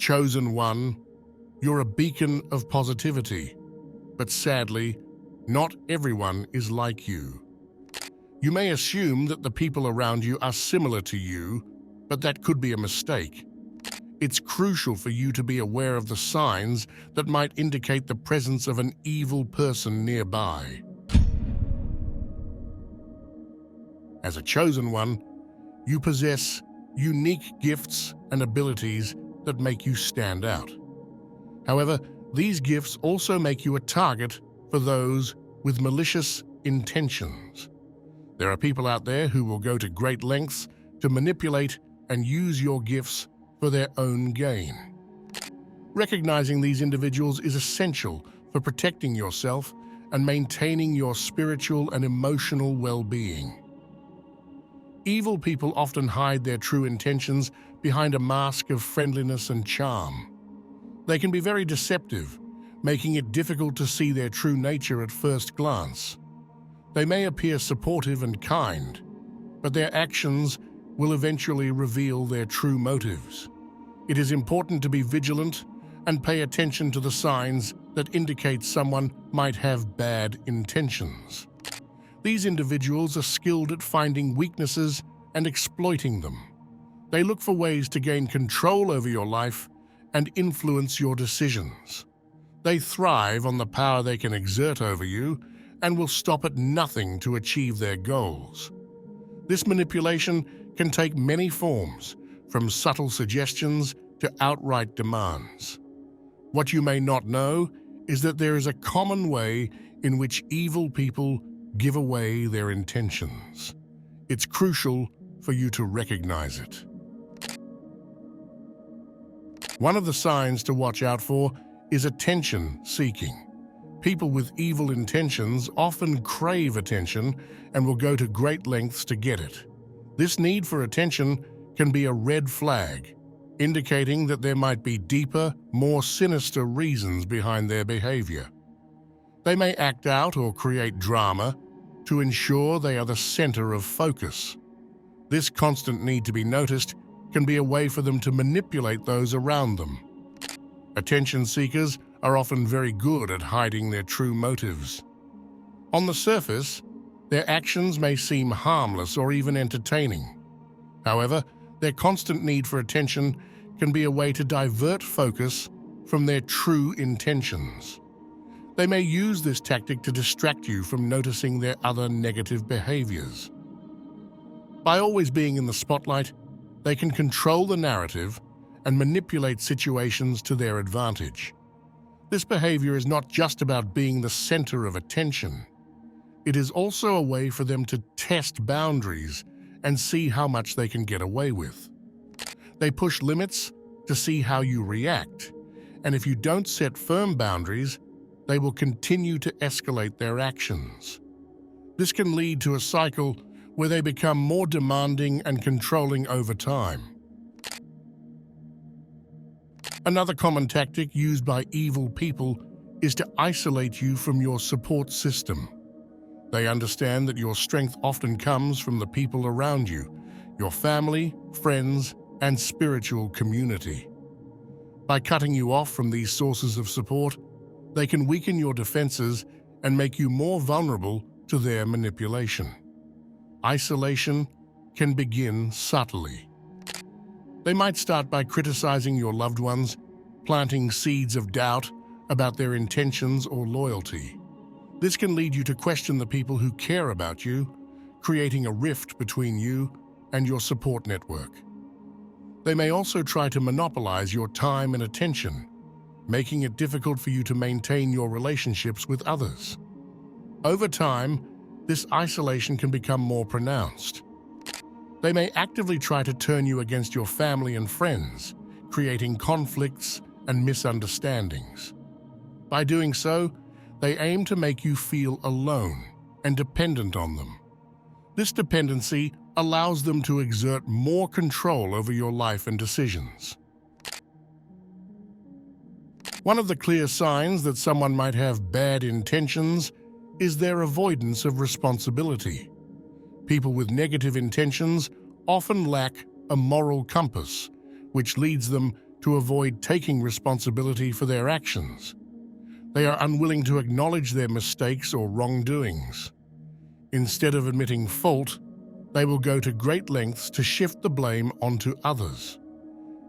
chosen one, you're a beacon of positivity. But sadly, not everyone is like you. You may assume that the people around you are similar to you, but that could be a mistake. It's crucial for you to be aware of the signs that might indicate the presence of an evil person nearby. As a chosen one, you possess unique gifts and abilities that make you stand out. However, these gifts also make you a target for those with malicious intentions. There are people out there who will go to great lengths to manipulate and use your gifts for their own gain. Recognizing these individuals is essential for protecting yourself and maintaining your spiritual and emotional well-being. Evil people often hide their true intentions behind a mask of friendliness and charm. They can be very deceptive, making it difficult to see their true nature at first glance. They may appear supportive and kind, but their actions will eventually reveal their true motives. It is important to be vigilant and pay attention to the signs that indicate someone might have bad intentions. These individuals are skilled at finding weaknesses and exploiting them. They look for ways to gain control over your life and influence your decisions. They thrive on the power they can exert over you and will stop at nothing to achieve their goals. This manipulation can take many forms, from subtle suggestions to outright demands. What you may not know is that there is a common way in which evil people give away their intentions. It's crucial for you to recognize it. One of the signs to watch out for is attention seeking. People with evil intentions often crave attention and will go to great lengths to get it. This need for attention can be a red flag, indicating that there might be deeper, more sinister reasons behind their behavior. They may act out or create drama to ensure they are the center of focus. This constant need to be noticed can be a way for them to manipulate those around them. Attention seekers are often very good at hiding their true motives. On the surface, their actions may seem harmless or even entertaining. However, their constant need for attention can be a way to divert focus from their true intentions. They may use this tactic to distract you from noticing their other negative behaviors. By always being in the spotlight, they can control the narrative and manipulate situations to their advantage. This behavior is not just about being the center of attention. It is also a way for them to test boundaries and see how much they can get away with. They push limits to see how you react, and if you don't set firm boundaries, they will continue to escalate their actions. This can lead to a cycle where they become more demanding and controlling over time. Another common tactic used by evil people is to isolate you from your support system. They understand that your strength often comes from the people around you, your family, friends, and spiritual community. By cutting you off from these sources of support, they can weaken your defenses and make you more vulnerable to their manipulation. Isolation can begin subtly. They might start by criticizing your loved ones, planting seeds of doubt about their intentions or loyalty. This can lead you to question the people who care about you, creating a rift between you and your support network. They may also try to monopolize your time and attention, making it difficult for you to maintain your relationships with others. Over time, this isolation can become more pronounced. They may actively try to turn you against your family and friends, creating conflicts and misunderstandings. By doing so, they aim to make you feel alone and dependent on them. This dependency allows them to exert more control over your life and decisions. One of the clear signs that someone might have bad intentions is their avoidance of responsibility. People with negative intentions often lack a moral compass, which leads them to avoid taking responsibility for their actions. They are unwilling to acknowledge their mistakes or wrongdoings. Instead of admitting fault, they will go to great lengths to shift the blame onto others.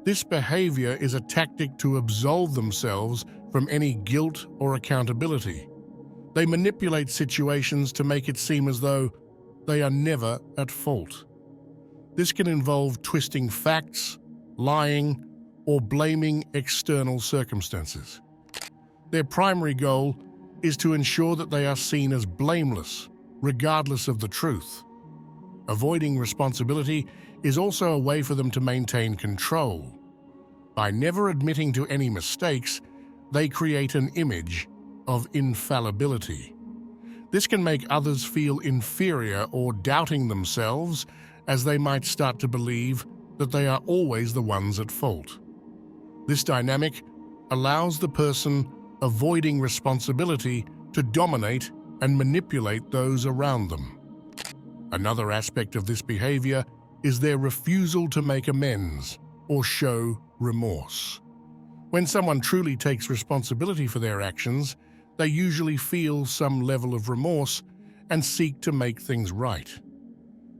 This behavior is a tactic to absolve themselves from any guilt or accountability. They manipulate situations to make it seem as though they are never at fault. This can involve twisting facts, lying, or blaming external circumstances. Their primary goal is to ensure that they are seen as blameless, regardless of the truth. Avoiding responsibility is also a way for them to maintain control. By never admitting to any mistakes, they create an image of infallibility. This can make others feel inferior or doubting themselves, as they might start to believe that they are always the ones at fault. This dynamic allows the person avoiding responsibility to dominate and manipulate those around them. Another aspect of this behavior is their refusal to make amends or show remorse. When someone truly takes responsibility for their actions, they usually feel some level of remorse and seek to make things right.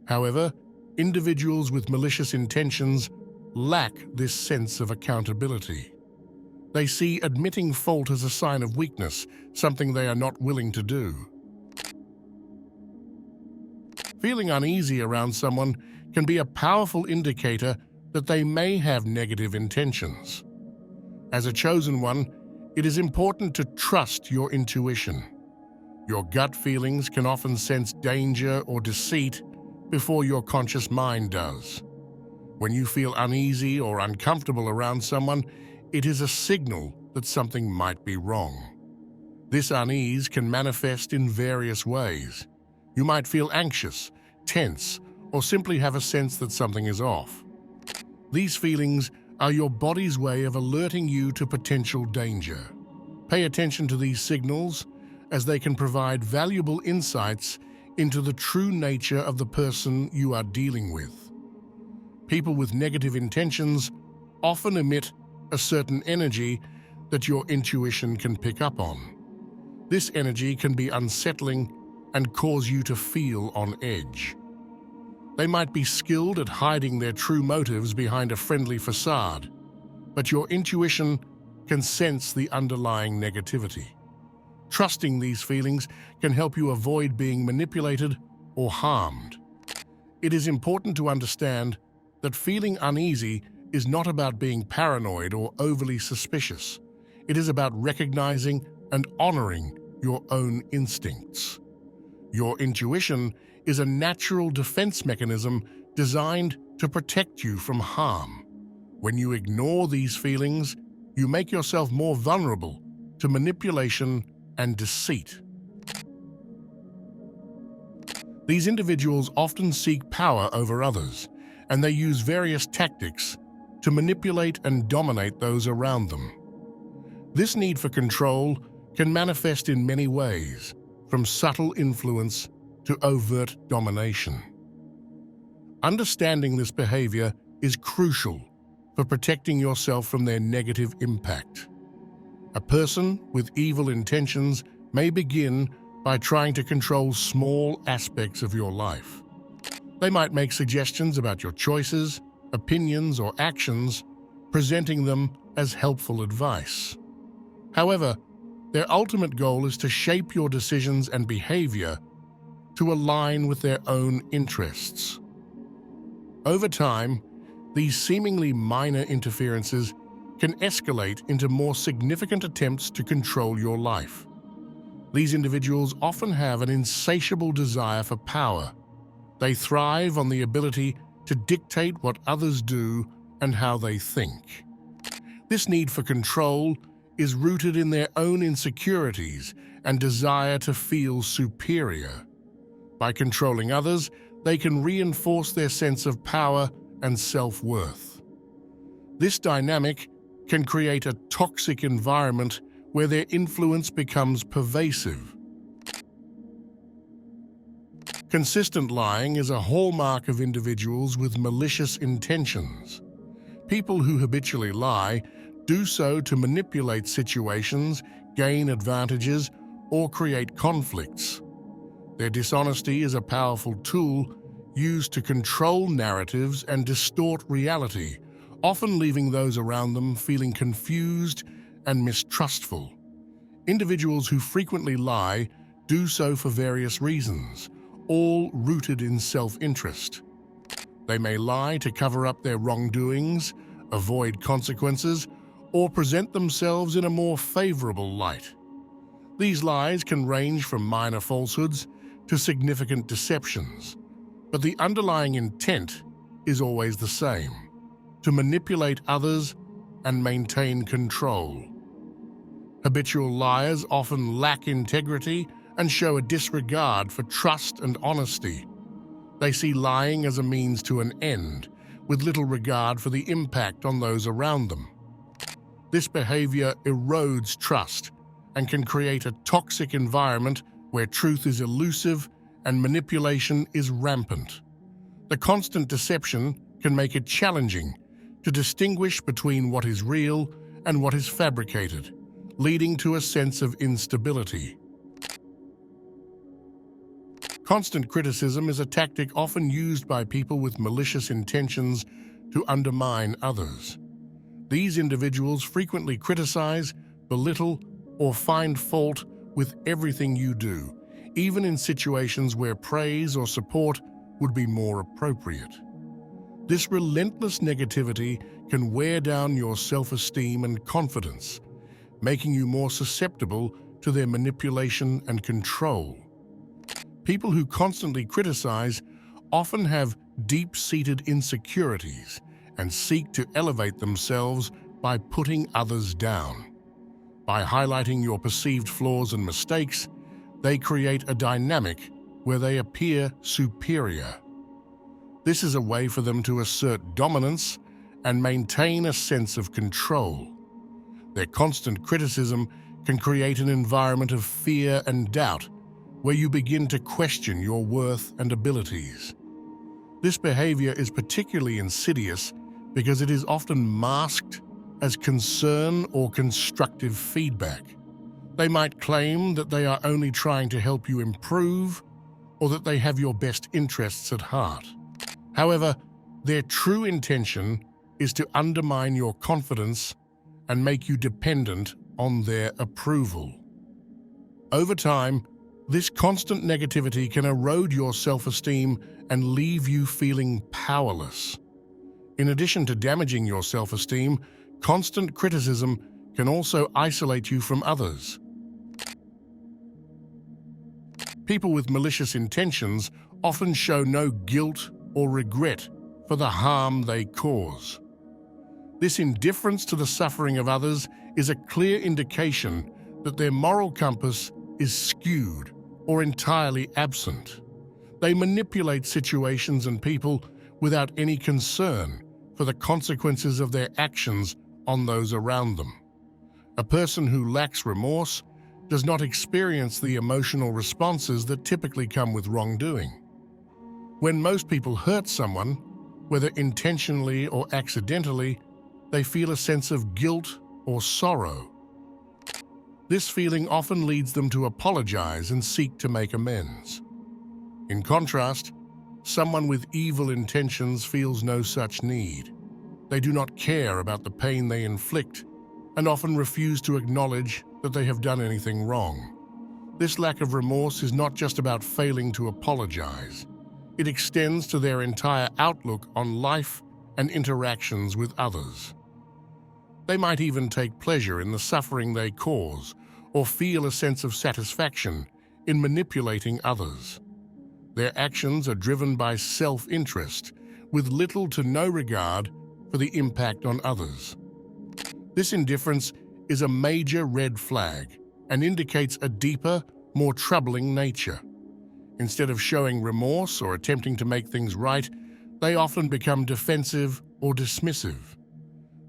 However, individuals with malicious intentions lack this sense of accountability. They see admitting fault as a sign of weakness, something they are not willing to do. Feeling uneasy around someone can be a powerful indicator that they may have negative intentions. As a chosen one, it is important to trust your intuition. Your gut feelings can often sense danger or deceit before your conscious mind does. When you feel uneasy or uncomfortable around someone, it is a signal that something might be wrong. This unease can manifest in various ways. You might feel anxious, tense, or simply have a sense that something is off. These feelings are your body's way of alerting you to potential danger. Pay attention to these signals, as they can provide valuable insights into the true nature of the person you are dealing with. People with negative intentions often emit a certain energy that your intuition can pick up on. This energy can be unsettling and cause you to feel on edge. They might be skilled at hiding their true motives behind a friendly facade, but your intuition can sense the underlying negativity. Trusting these feelings can help you avoid being manipulated or harmed. It is important to understand that feeling uneasy is not about being paranoid or overly suspicious. It is about recognizing and honoring your own instincts. Your intuition is a natural defense mechanism designed to protect you from harm. When you ignore these feelings, you make yourself more vulnerable to manipulation and deceit. These individuals often seek power over others, and they use various tactics to manipulate and dominate those around them. This need for control can manifest in many ways, from subtle influence to overt domination. Understanding this behavior is crucial for protecting yourself from their negative impact. A person with evil intentions may begin by trying to control small aspects of your life. They might make suggestions about your choices, opinions, or actions, presenting them as helpful advice. However, their ultimate goal is to shape your decisions and behavior to align with their own interests. Over time, these seemingly minor interferences can escalate into more significant attempts to control your life. These individuals often have an insatiable desire for power. They thrive on the ability to dictate what others do and how they think. This need for control is rooted in their own insecurities and desire to feel superior. By controlling others, they can reinforce their sense of power and self-worth. This dynamic can create a toxic environment where their influence becomes pervasive. Consistent lying is a hallmark of individuals with malicious intentions. People who habitually lie do so to manipulate situations, gain advantages, or create conflicts. Their dishonesty is a powerful tool used to control narratives and distort reality, often leaving those around them feeling confused and mistrustful. Individuals who frequently lie do so for various reasons, all rooted in self-interest. They may lie to cover up their wrongdoings, avoid consequences, or present themselves in a more favorable light. These lies can range from minor falsehoods to significant deceptions, but the underlying intent is always the same: to manipulate others and maintain control. Habitual liars often lack integrity and show a disregard for trust and honesty. They see lying as a means to an end, with little regard for the impact on those around them. This behavior erodes trust and can create a toxic environment where truth is elusive and manipulation is rampant. The constant deception can make it challenging to distinguish between what is real and what is fabricated, leading to a sense of instability. Constant criticism is a tactic often used by people with malicious intentions to undermine others. These individuals frequently criticize, belittle, or find fault with everything you do, even in situations where praise or support would be more appropriate. This relentless negativity can wear down your self-esteem and confidence, making you more susceptible to their manipulation and control. People who constantly criticize often have deep-seated insecurities and seek to elevate themselves by putting others down. By highlighting your perceived flaws and mistakes, they create a dynamic where they appear superior. This is a way for them to assert dominance and maintain a sense of control. Their constant criticism can create an environment of fear and doubt, where you begin to question your worth and abilities. This behavior is particularly insidious because it is often masked as concern or constructive feedback. They might claim that they are only trying to help you improve or that they have your best interests at heart. However, their true intention is to undermine your confidence and make you dependent on their approval. Over time, this constant negativity can erode your self-esteem and leave you feeling powerless. In addition to damaging your self-esteem, constant criticism can also isolate you from others. People with malicious intentions often show no guilt or regret for the harm they cause. This indifference to the suffering of others is a clear indication that their moral compass is skewed or entirely absent. They manipulate situations and people without any concern for the consequences of their actions on those around them. A person who lacks remorse does not experience the emotional responses that typically come with wrongdoing. When most people hurt someone, whether intentionally or accidentally, they feel a sense of guilt or sorrow. This feeling often leads them to apologize and seek to make amends. In contrast, someone with evil intentions feels no such need. They do not care about the pain they inflict and often refuse to acknowledge that they have done anything wrong. This lack of remorse is not just about failing to apologize. It extends to their entire outlook on life and interactions with others. They might even take pleasure in the suffering they cause or feel a sense of satisfaction in manipulating others. Their actions are driven by self-interest, with little to no regard for the impact on others. This indifference is a major red flag and indicates a deeper, more troubling nature. Instead of showing remorse or attempting to make things right, they often become defensive or dismissive.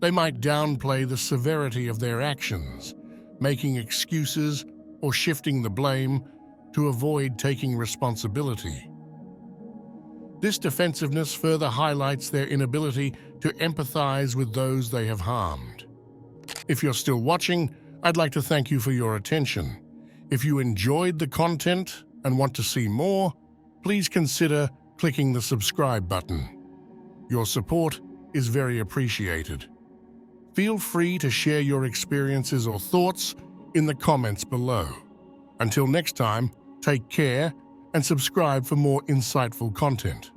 They might downplay the severity of their actions, making excuses or shifting the blame to avoid taking responsibility. This defensiveness further highlights their inability to empathize with those they have harmed. If you're still watching, I'd like to thank you for your attention. If you enjoyed the content and want to see more, please consider clicking the subscribe button. Your support is very appreciated. Feel free to share your experiences or thoughts in the comments below. Until next time, take care and subscribe for more insightful content.